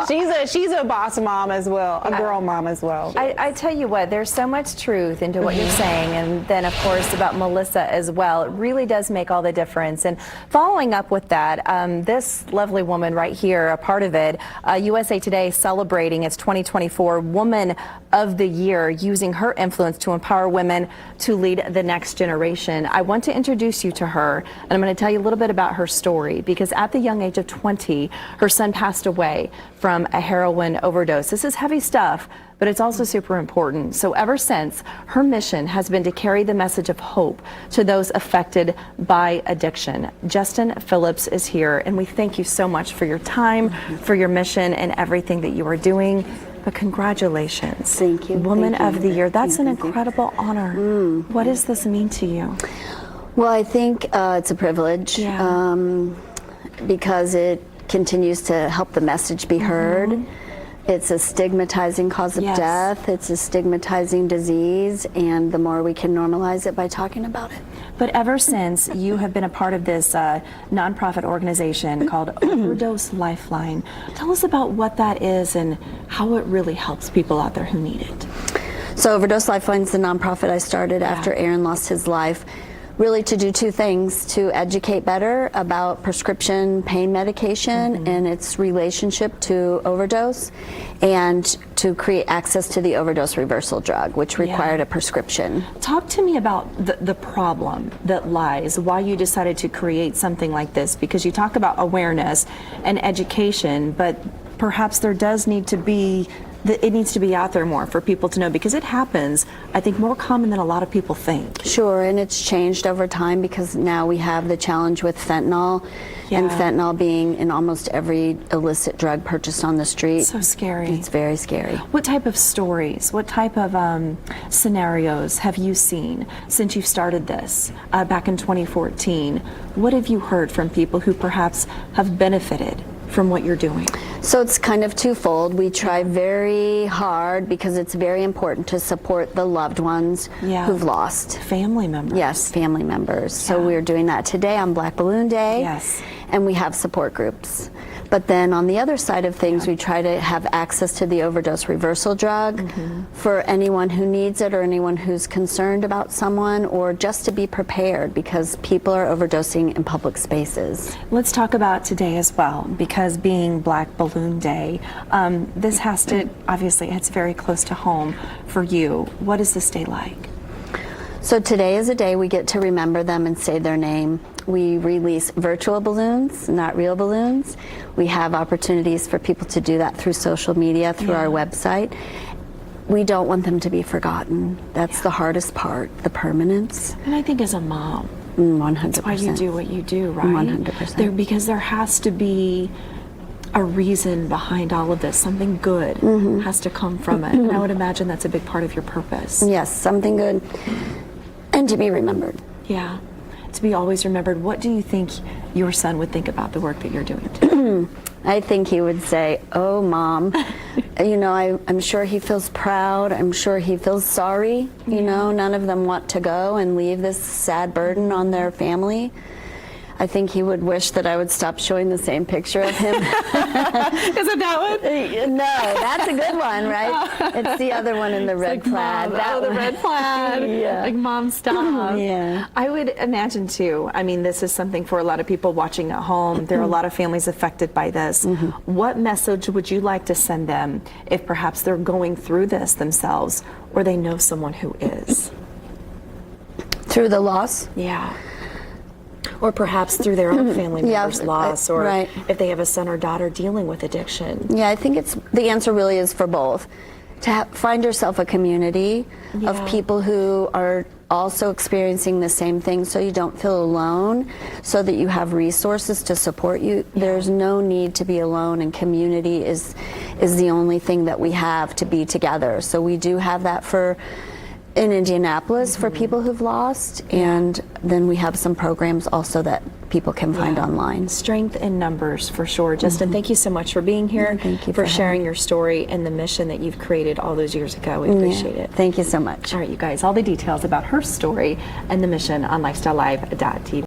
she's a boss mom as well, a girl mom as well. I tell you what, there's so much truth into what you're saying, and then of course about Melissa as well. It really does make all the difference. And following up with that, this lovely woman right here, a part of it, USA Today celebrating its 2024 Woman of the Year, using her influence to empower women to lead the next generation. I want to introduce you to her, and I'm going to tell you a little bit about her story, because at the young age of 20, her son passed away from a heroin overdose. This is heavy stuff, but it's also super important. So ever since, her mission has been to carry the message of hope to those affected by addiction. Justin Phillips is here, and we thank you so much for your time, for your mission, and everything that you are doing. But congratulations. Thank you. Woman Thank you. of the Year. That's an Thank you. incredible honor. What does this mean to you? Well, I think it's a privilege because it continues to help the message be heard. It's a stigmatizing cause of death. It's a stigmatizing disease, and the more we can normalize it by talking about it. But ever since you have been a part of this nonprofit organization called Overdose Lifeline, tell us about what that is and how it really helps people out there who need it. So Overdose Lifeline is the nonprofit I started after Aaron lost his life, really to do two things: to educate better about prescription pain medication and its relationship to overdose, and to create access to the overdose reversal drug, which required a prescription. Talk to me about the problem that lies, why you decided to create something like this, because you talk about awareness and education, but perhaps there does need to be, it needs to be out there more for people to know, because it happens, I think, more common than a lot of people think. Sure, and it's changed over time because now we have the challenge with fentanyl, and fentanyl being in almost every illicit drug purchased on the street. So scary. It's very scary. What type of stories, what type of scenarios have you seen since you've started this back in 2014? What have you heard from people who perhaps have benefited from what you're doing? So it's kind of twofold. We try very hard, because it's very important to support the loved ones who've lost. Family members. Yes, family members. So we're doing that today on Black Balloon Day. Yes. And we have support groups. But then on the other side of things, we try to have access to the overdose reversal drug for anyone who needs it, or anyone who's concerned about someone, or just to be prepared, because people are overdosing in public spaces. Let's talk about today as well, because being Black Balloon Day, this has to, obviously, it's very close to home for you. What is this day like? So today is a day we get to remember them and say their name. We release virtual balloons, not real balloons. We have opportunities for people to do that through social media, through our website. We don't want them to be forgotten. That's the hardest part, the permanence. And I think as a mom, 100%. that's why you do what you do, right? 100%. Because there has to be a reason behind all of this. Something good has to come from it. And I would imagine that's a big part of your purpose. Yes, something good, and to be remembered. Yeah, to be always remembered. What do you think your son would think about the work that you're doing today? I think he would say, "Oh, Mom." You know, I'm sure he feels proud. I'm sure he feels sorry. You know, none of them want to go and leave this sad burden on their family. I think he would wish that I would stop showing the same picture of him. Is it that one? No, that's a good one, right? It's the other one in the red plaid. Mom, the red plaid. Like, Mom, stop. Yeah. I would imagine too, I mean, this is something for a lot of people watching at home. There are a lot of families affected by this. What message would you like to send them if perhaps they're going through this themselves, or they know someone who is? Through the loss? Yeah. Or perhaps through their own family member's loss, or if they have a son or daughter dealing with addiction. Yeah, I think the answer really is for both. To find yourself a community of people who are also experiencing the same thing, so you don't feel alone, so that you have resources to support you. There's no need to be alone, and community is the only thing that we have to be together. So we do have that in Indianapolis for people who've lost, and then we have some programs also that people can find online. Strength in numbers, for sure. Justin, thank you so much for being here, thank you for sharing your story and the mission that you've created all those years ago. We appreciate it. Thank you so much. All right, you guys, all the details about her story and the mission on lifestylelive.tv.